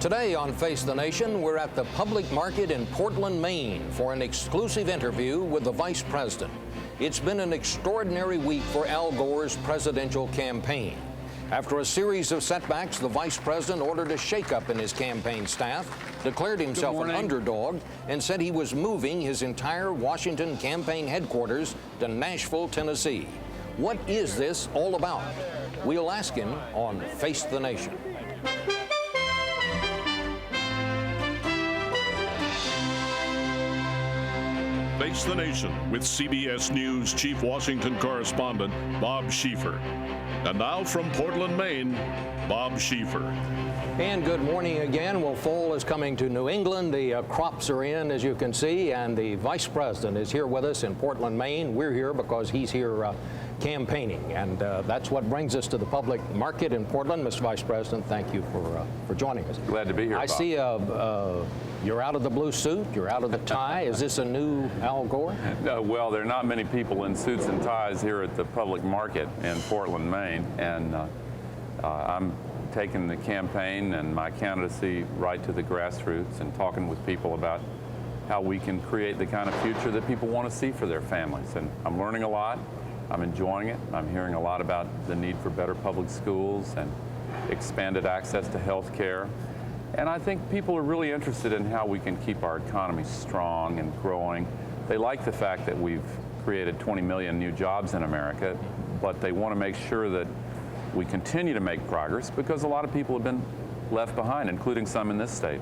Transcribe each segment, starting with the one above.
Today on Face the Nation, we're at the public market in Portland, Maine for an exclusive interview with the Vice President. It's been an extraordinary week for Al Gore's presidential campaign. After a series of setbacks, the Vice President ordered a shakeup in his campaign staff, declared himself an underdog, and said he was moving his entire Washington campaign headquarters to Nashville, Tennessee. What is this all about? We'll ask him on Face the Nation. Face the Nation with CBS News Chief Washington Correspondent Bob Schieffer. And now from Portland, Maine, Bob Schieffer. And good morning again. Well, fall is coming to New England. The crops are in, as you can see, and the Vice President is here with us in Portland, Maine. We're here because he's here campaigning, and that's what brings us to the public market in Portland. Mr. Vice President, thank you for joining us. Glad to be here, I Bob. See you're out of the blue suit, you're out of the tie. Is this a new Al Gore? No, well, there are not many people in suits and ties here at the public market in Portland, Maine, and I'm taking the campaign and my candidacy right to the grassroots and talking with people about how we can create the kind of future that people want to see for their families. And I'm learning a lot. I'm enjoying it. I'm hearing a lot about the need for better public schools and expanded access to health care. And I think people are really interested in how we can keep our economy strong and growing. They like the fact that we've created 20 million new jobs in America, but they want to make sure that we continue to make progress because a lot of people have been left behind, including some in this state.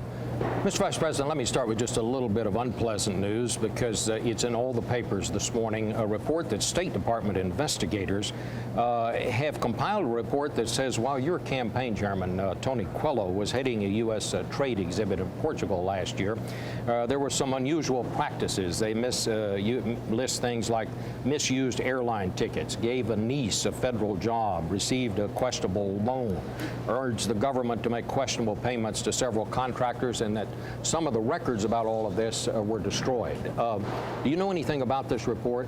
Mr. Vice President, let me start with just a little bit of unpleasant news because it's in all the papers this morning. A report that State Department investigators have compiled a report that says while your campaign chairman, Tony Coelho, was heading a U.S. trade exhibit in Portugal last year, there were some unusual practices. They list things like misused airline tickets, gave a niece a federal job, received a questionable loan, urged the government to make questionable payments to several contractors, and that some of the records about all of this were destroyed. Do you know anything about this report?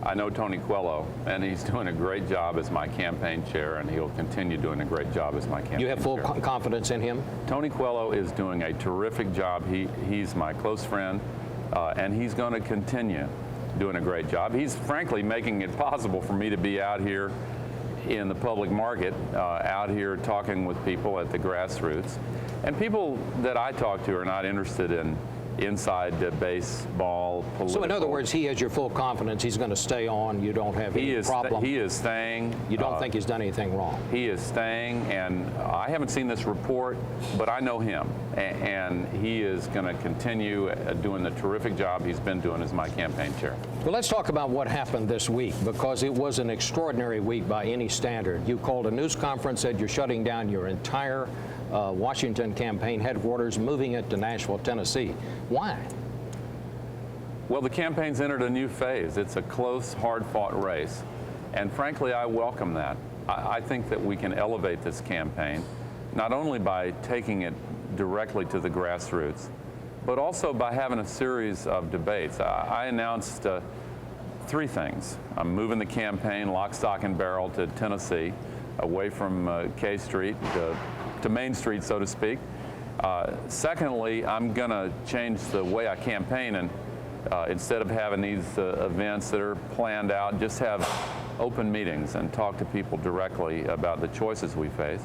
I know Tony Coelho, and he's doing a great job as my campaign chair, and he'll continue doing a great job as my campaign chair. You have full confidence in him? Tony Coelho is doing a terrific job. He's my close friend, and he's going to continue doing a great job. He's frankly making it possible for me to be out here in the public market, out here talking with people at the grassroots. And people that I talk to are not interested in inside baseball, political. So in other words, he has your full confidence. He's going to stay on. You don't have any problem. He is staying. You don't think he's done anything wrong? He is staying, and I haven't seen this report, but I know him. And he is going to continue doing the terrific job he's been doing as my campaign chair. Well, let's talk about what happened this week, because it was an extraordinary week by any standard. You called a news conference, said you're shutting down your entire Washington campaign headquarters, moving it to Nashville, Tennessee. Why? Well, the campaign's entered a new phase. It's a close, hard-fought race. And frankly, I welcome that. I think that we can elevate this campaign, not only by taking it directly to the grassroots, but also by having a series of debates. I announced three things. I'm moving the campaign lock, stock, and barrel to Tennessee, away from K Street to Main Street, so to speak. Secondly, I'm going to change the way I campaign, and instead of having these events that are planned out, just have open meetings and talk to people directly about the choices we face.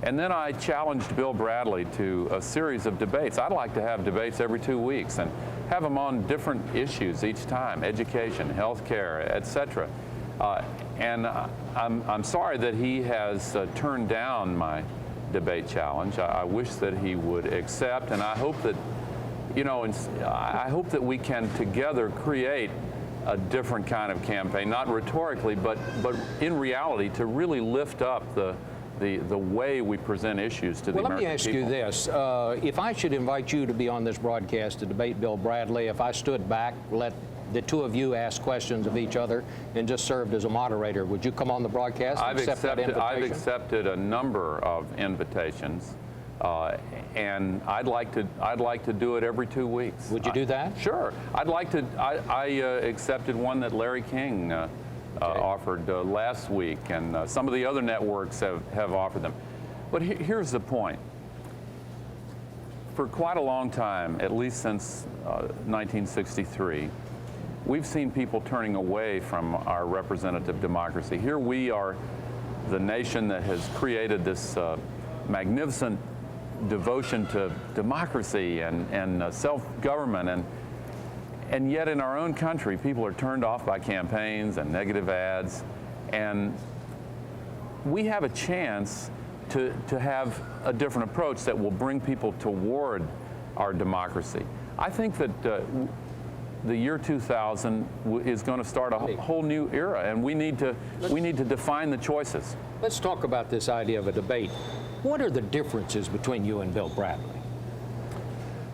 And then I challenged Bill Bradley to a series of debates. I'd like to have debates every 2 weeks and have them on different issues each time: education, health care, etc. And I'm sorry that he has turned down my debate challenge. I wish that he would accept, and I hope that, I hope that we can together create a different kind of campaign, not rhetorically, but in reality, to really lift up the way we present issues to the American people. Well, let me ask you this. If I should invite you to be on this broadcast to debate Bill Bradley, if I stood back, let the two of you ask questions of each other, and just served as a moderator, would you come on the broadcast and accept that invitation? I've accepted a number of invitations, and I'd like to do it every 2 weeks. Would you do that? Sure. I'd like to. I accepted one that Larry King offered last week, and some of the other networks have offered them. But here's the point. for quite a long time, at least since 1963, we've seen people turning away from our representative democracy. Here we are, the nation that has created this magnificent devotion to democracy and self-government, and yet in our own country, people are turned off by campaigns and negative ads, and we have a chance to have a different approach that will bring people toward our democracy. I think that the year 2000 is going to start a whole new era, and we need to define the choices. Let's talk about this idea of a debate. What are the differences between you and Bill Bradley?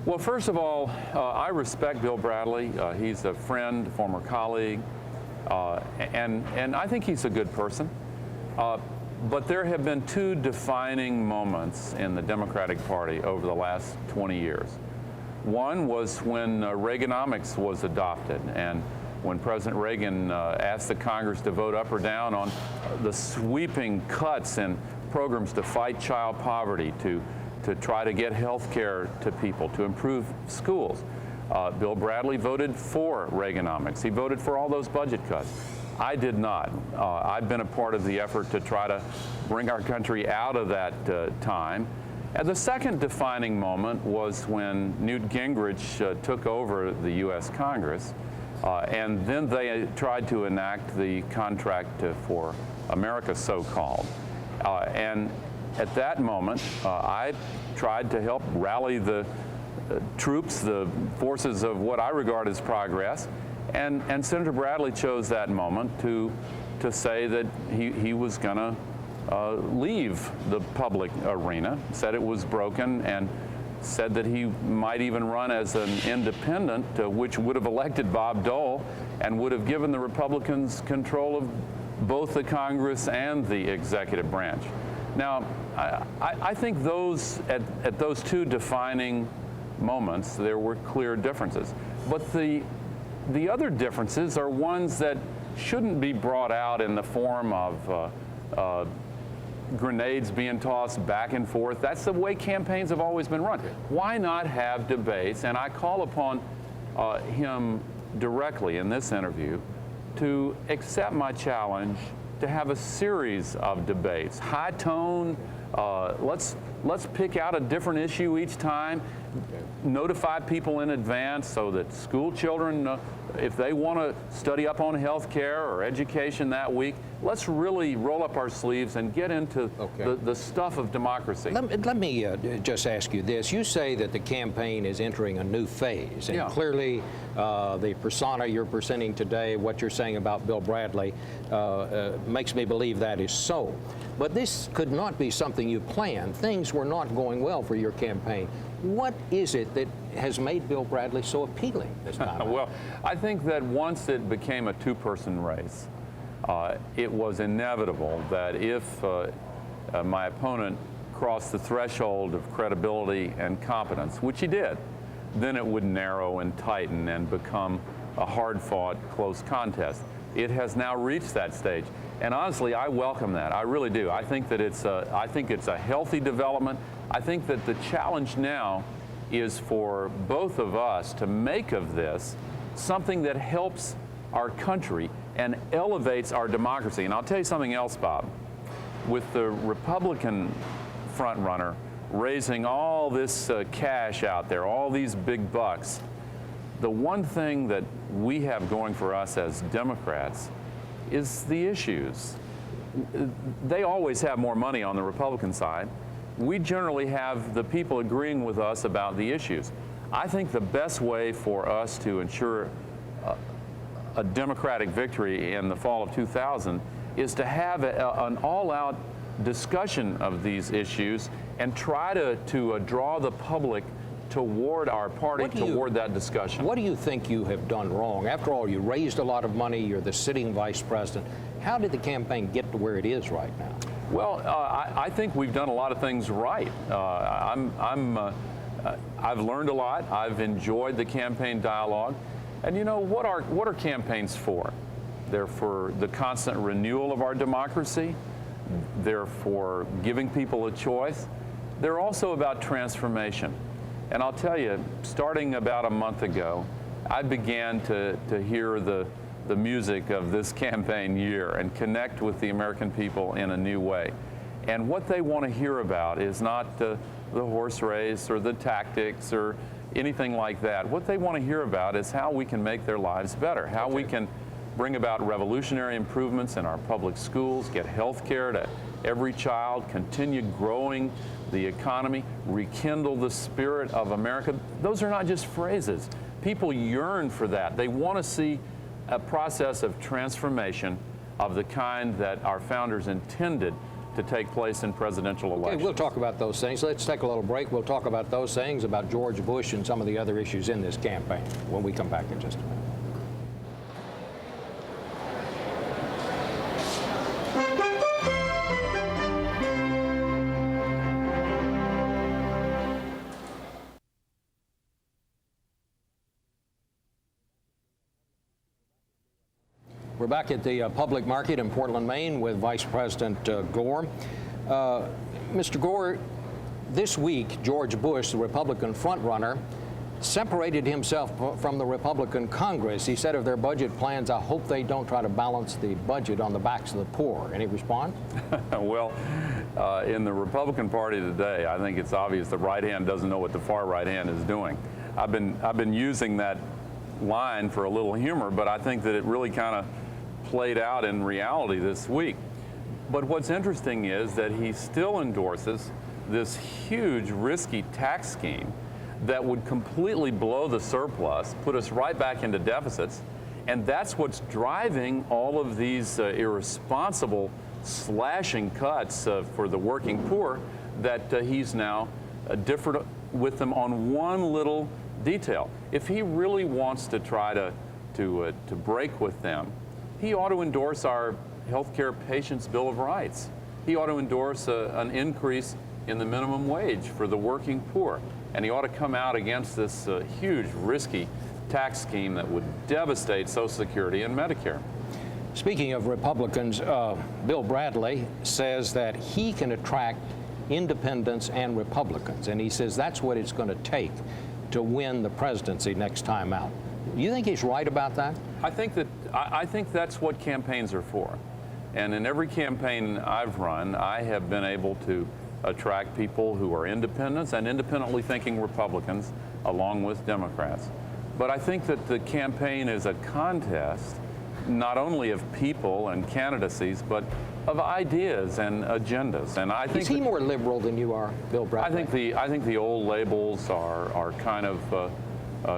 Well, first of all, I respect Bill Bradley. He's a friend, former colleague, and I think he's a good person. But there have been two defining moments in the Democratic Party over the last 20 years. One was when Reaganomics was adopted, and when President Reagan asked the Congress to vote up or down on the sweeping cuts in programs to fight child poverty, to try to get health care to people, to improve schools. Bill Bradley voted for Reaganomics. He voted for all those budget cuts. I did not. I've been a part of the effort to try to bring our country out of that time. And the second defining moment was when Newt Gingrich took over the U.S. Congress, and then they tried to enact the Contract for America, so-called. And at that moment, I tried to help rally the troops, the forces of what I regard as progress. And Senator Bradley chose that moment to say that he was going to leave the public arena, said it was broken, and said that he might even run as an independent, which would have elected Bob Dole and would have given the Republicans control of both the Congress and the executive branch. Now, I think at those two defining moments, there were clear differences. But the other differences are ones that shouldn't be brought out in the form of grenades being tossed back and forth. That's the way campaigns have always been run. Why not have debates? And I call upon him directly in this interview to accept my challenge to have a series of debates. High tone, let's pick out a different issue each time. Notify people in advance so that school children, if they want to study up on health care or education that week, let's really roll up our sleeves and get into the stuff of democracy. Let me just ask you this. You say that the campaign is entering a new phase, and clearly the persona you're presenting today, what you're saying about Bill Bradley, makes me believe that is so. But this could not be something you planned. Things were not going well for your campaign. What is it that has made Bill Bradley so appealing this time? Well, I think that once it became a two-person race, it was inevitable that if my opponent crossed the threshold of credibility and competence, which he did, then it would narrow and tighten and become a hard-fought, close contest. It has now reached that stage. And honestly, I welcome that. I really do. I think that it's a healthy development. I think that the challenge now is for both of us to make of this something that helps our country and elevates our democracy. And I'll tell you something else, Bob. With the Republican frontrunner raising all this cash out there, all these big bucks, the one thing that we have going for us as Democrats is the issues. They always have more money on the Republican side. We generally have the people agreeing with us about the issues. I think the best way for us to ensure a Democratic victory in the fall of 2000 is to have an all-out discussion of these issues and try to draw the public toward our party, toward that discussion. What do you think you have done wrong? After all, you raised a lot of money, you're the sitting vice president. How did the campaign get to where it is right now? Well, I think we've done a lot of things right. I've learned a lot. I've enjoyed the campaign dialogue. And you know, what are campaigns for? They're for the constant renewal of our democracy. They're for giving people a choice. They're also about transformation. And I'll tell you, starting about a month ago, I began to hear the music of this campaign year and connect with the American people in a new way. And what they want to hear about is not the horse race or the tactics or anything like that. What they want to hear about is how we can make their lives better, how we can bring about revolutionary improvements in our public schools, get health care to every child, continue growing the economy, rekindle the spirit of America. Those are not just phrases. People yearn for that. They want to see a process of transformation of the kind that our founders intended to take place in presidential elections. Okay, we'll talk about those things. Let's take a little break. We'll talk about those things, about George Bush and some of the other issues in this campaign when we come back in just a minute. We're back at the public market in Portland, Maine with Vice President Gore. Mr. Gore, this week, George Bush, the Republican frontrunner, separated himself from the Republican Congress. He said of their budget plans, I hope they don't try to balance the budget on the backs of the poor. Any response? Well, in the Republican Party today, I think it's obvious the right hand doesn't know what the far right hand is doing. I've been using that line for a little humor, but I think that it really kind of played out in reality this week. But what's interesting is that he still endorses this huge risky tax scheme that would completely blow the surplus, put us right back into deficits, and that's what's driving all of these irresponsible slashing cuts for the working poor that he's now differed with them on one little detail. If he really wants to try to break with them, he ought to endorse our healthcare patients' Bill of Rights. He ought to endorse an increase in the minimum wage for the working poor. And he ought to come out against this huge, risky tax scheme that would devastate Social Security and Medicare. Speaking of Republicans, Bill Bradley says that he can attract independents and Republicans, and he says that's what it's going to take to win the presidency next time out. Do you think he's right about that? I think that's what campaigns are for. And in every campaign I've run, I have been able to attract people who are independents and independently thinking Republicans along with Democrats. But I think that the campaign is a contest not only of people and candidacies, but of ideas and agendas. And I think is he more liberal than you are, Bill Bradley? I think the old labels are kind of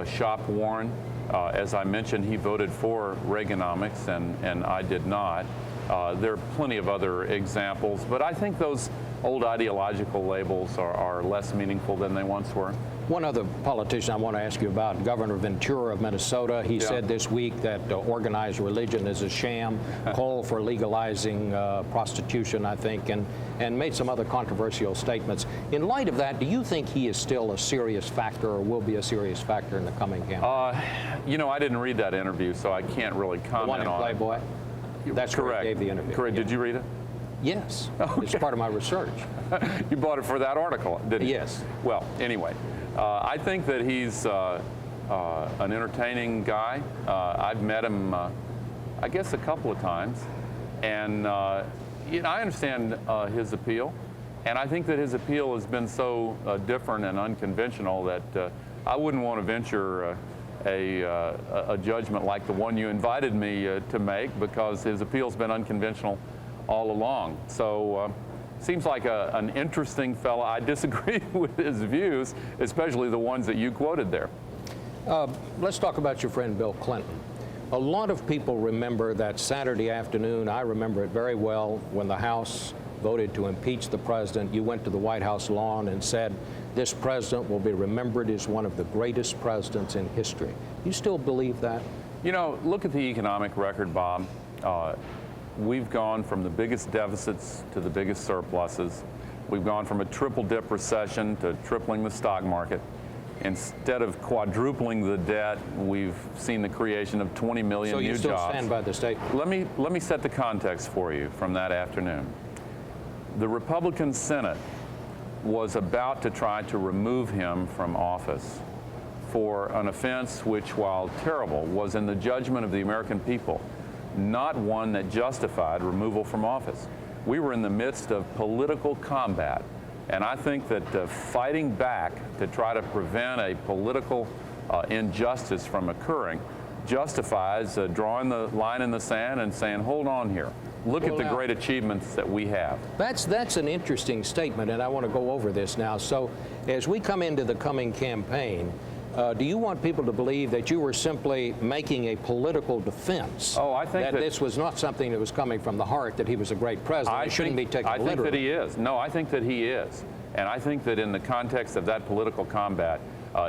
shop worn. As I mentioned, he voted for Reaganomics, and I did not. There are plenty of other examples, but I think those old ideological labels are less meaningful than they once were. One other politician I want to ask you about, Governor Ventura of Minnesota. He said this week that organized religion is a sham, called for legalizing prostitution, I think, and made some other controversial statements. In light of that, do you think he is still a serious factor or will be a serious factor in the coming campaign? You know, I didn't read that interview, so I can't really comment on it. The one in Playboy? That's correct. Where he gave the interview. Correct. Yeah. Did you read it? Yes. Okay. It's part of my research. You bought it for that article, didn't you? Yes. Well, anyway, I think that he's an entertaining guy. I've met him, I guess, a couple of times, and you know, I understand his appeal, and I think that his appeal has been so different and unconventional that I wouldn't want to venture a judgment like the one you invited me to make, because his appeal's been unconventional all along. So seems like an interesting fellow. I disagree with his views, especially the ones that you quoted there. Let's talk about your friend Bill Clinton. A lot of people remember that Saturday afternoon. I remember it very well when the House voted to impeach the president. You went to the White House lawn and said, this president will be remembered as one of the greatest presidents in history. You still believe that? You know, look at the economic record, Bob. We've gone from the biggest deficits to the biggest surpluses. We've gone from a triple-dip recession to tripling the stock market. Instead of quadrupling the debt, we've seen the creation of 20 million new jobs. So you still stand by the statement? Let me set the context for you from that afternoon. The Republican Senate was about to try to remove him from office for an offense which, while terrible, was in the judgment of the American people not one that justified removal from office. We were in the midst of political combat, and I think that fighting back to try to prevent a political injustice from occurring justifies drawing the line in the sand and saying, hold on here. Look at the great achievements that we have. That's an interesting statement, and I want to go over this now. So as we come into the coming campaign, do you want people to believe that you were simply making a political defense? Oh, I think that this was not something that was coming from the heart, that he was a great president. It shouldn't be taken literally. I think that he is. No, I think that he is. And I think that in the context of that political combat,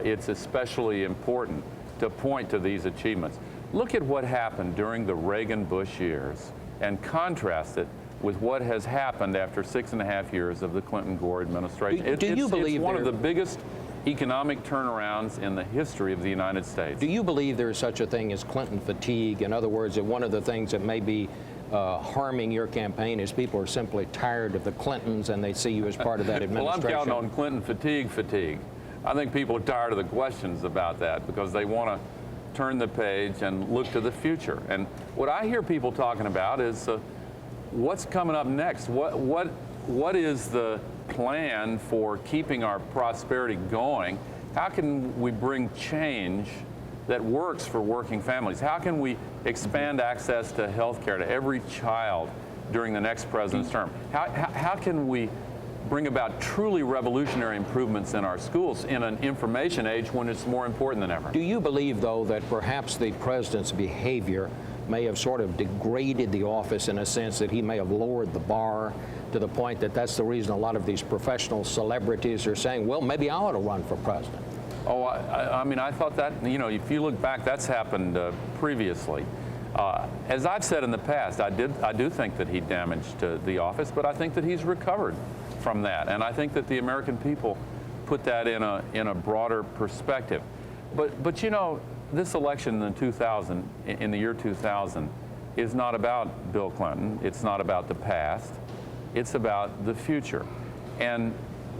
it's especially important to point to these achievements. Look at what happened during the Reagan-Bush years and contrast it with what has happened after 6.5 years of the Clinton-Gore administration. Do you believe it's one of the biggest economic turnarounds in the history of the United States. Do you believe there is such a thing as Clinton fatigue? In other words, that one of the things that may be harming your campaign is people are simply tired of the Clintons and they see you as part of that administration? Well, I'm counting on Clinton fatigue. I think people are tired of the questions about that because they want to turn the page and look to the future. And what I hear people talking about is what's coming up next? What is the plan for keeping our prosperity going? How can we bring change that works for working families? How can we expand access to health care to every child during the next president's term? How can we bring about truly revolutionary improvements in our schools in an information age when it's more important than ever? Do you believe, though, that perhaps the president's behavior may have sort of degraded the office in a sense that he may have lowered the bar to the point that that's the reason a lot of these professional celebrities are saying, well, maybe I ought to run for president? Oh, I mean, I thought that, you know, if you look back, that's happened previously. As I've said in the past, I do think that he damaged the office, but I think that he's recovered from that. And I think that the American people put that in a broader perspective. But you know, this election in the year 2000 is not about Bill Clinton. It's not about the past. It's about the future. And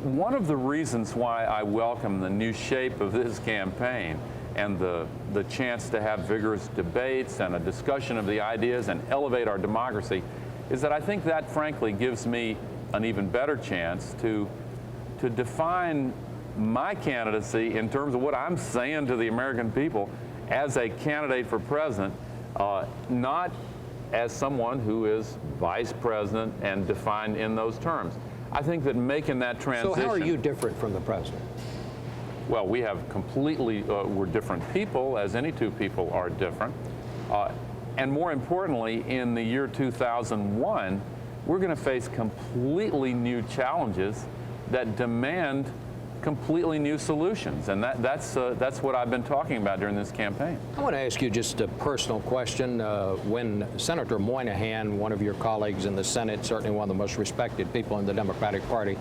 one of the reasons why I welcome the new shape of this campaign and the chance to have vigorous debates and a discussion of the ideas and elevate our democracy is that I think that, frankly, gives me an even better chance to define my candidacy in terms of what I'm saying to the American people as a candidate for president, not as someone who is vice president and defined in those terms. I think that making that transition... So how are you different from the president? Well, we have completely, we're different people, as any two people are different. And more importantly, in the year 2001, we're going to face completely new challenges that demand completely new solutions. And that's what I've been talking about during this campaign. I want to ask you just a personal question. When Senator Moynihan, one of your colleagues in the Senate, certainly one of the most respected people in the Democratic Party,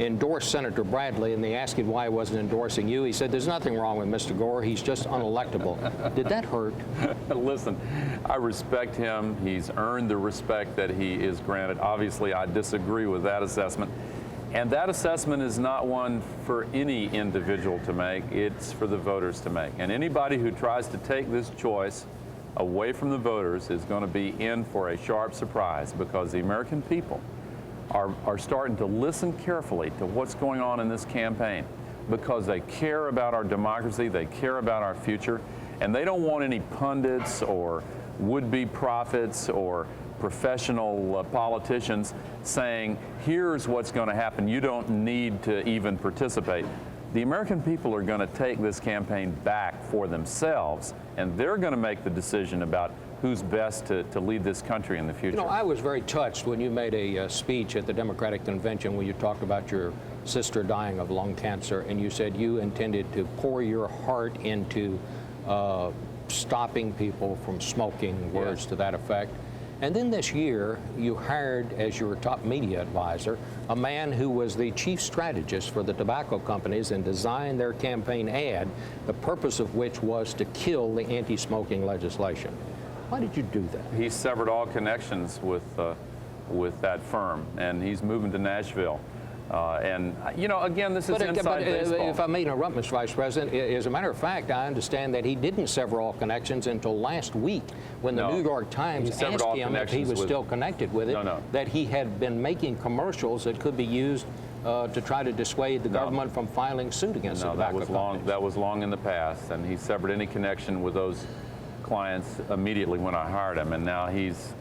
endorsed Senator Bradley, and they asked him why he wasn't endorsing you, he said, there's nothing wrong with Mr. Gore. He's just unelectable. Did that hurt? Listen, I respect him. He's earned the respect that he is granted. Obviously, I disagree with that assessment. And that assessment is not one for any individual to make. It's for the voters to make. And anybody who tries to take this choice away from the voters is going to be in for a sharp surprise, because the American people are starting to listen carefully to what's going on in this campaign, because they care about our democracy, they care about our future, and they don't want any pundits or would-be prophets or professional politicians saying, here's what's going to happen, you don't need to even participate. The American people are going to take this campaign back for themselves, and they're going to make the decision about who's best to lead this country in the future. You know, I was very touched when you made a speech at the Democratic Convention when you talked about your sister dying of lung cancer, and you said you intended to pour your heart into stopping people from smoking, words to that effect. And then this year, you hired as your top media advisor a man who was the chief strategist for the tobacco companies and designed their campaign ad, the purpose of which was to kill the anti-smoking legislation. Why did you do that? He severed all connections with that firm, and he's moving to Nashville And, you know, again, this is inside baseball. If I may interrupt, Mr. Vice President, as a matter of fact, I understand that he didn't sever all connections until last week when the New York Times asked him if he was still connected with it, that he had been making commercials that could be used to try to dissuade the government from filing suit against the tobacco companies. That was long in the past, and he severed any connection with those clients immediately when I hired him, and now he's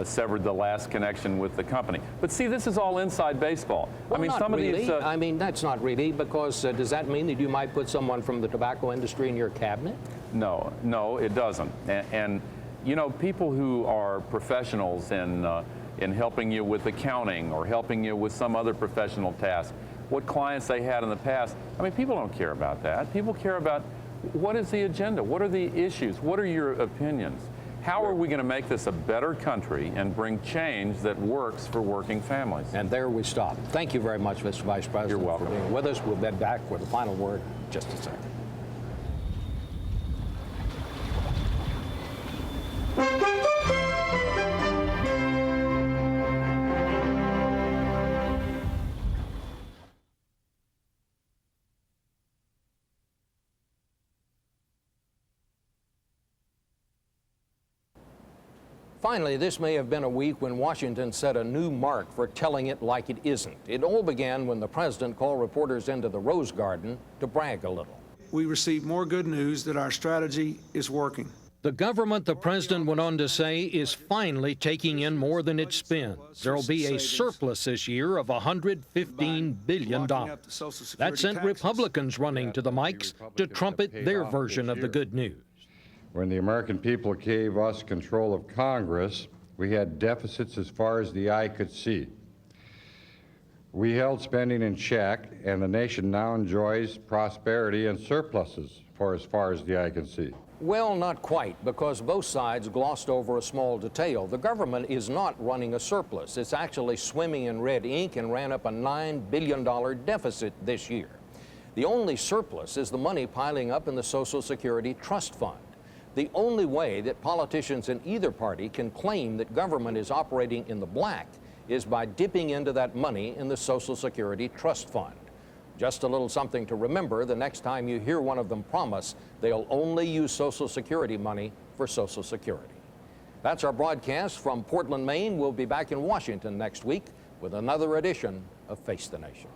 severed the last connection with the company. But see, this is all inside baseball. Well, I mean, some really. of these. I mean, that's not really, because does that mean that you might put someone from the tobacco industry in your cabinet? No, it doesn't. And you know, people who are professionals in helping you with accounting or helping you with some other professional task, what clients they had in the past. I mean, people don't care about that. People care about what is the agenda, what are the issues, what are your opinions. How are we going to make this a better country and bring change that works for working families? And there we stop. Thank you very much, Mr. Vice President, You're welcome. for being with us. We'll be back with the final word in just a second. Finally, this may have been a week when Washington set a new mark for telling it like it isn't. It all began when the president called reporters into the Rose Garden to brag a little. We received more good news that our strategy is working. The government, the president went on to say, is finally taking in more than it spends. There'll be a surplus this year of $115 billion. That sent Republicans running to the mics to trumpet their version of the good news. When the American people gave us control of Congress, we had deficits as far as the eye could see. We held spending in check, and the nation now enjoys prosperity and surpluses for as far as the eye can see. Well, not quite, because both sides glossed over a small detail. The government is not running a surplus. It's actually swimming in red ink and ran up a $9 billion deficit this year. The only surplus is the money piling up in the Social Security Trust Fund. The only way that politicians in either party can claim that government is operating in the black is by dipping into that money in the Social Security Trust Fund. Just a little something to remember the next time you hear one of them promise they'll only use Social Security money for Social Security. That's our broadcast from Portland, Maine. We'll be back in Washington next week with another edition of Face the Nation.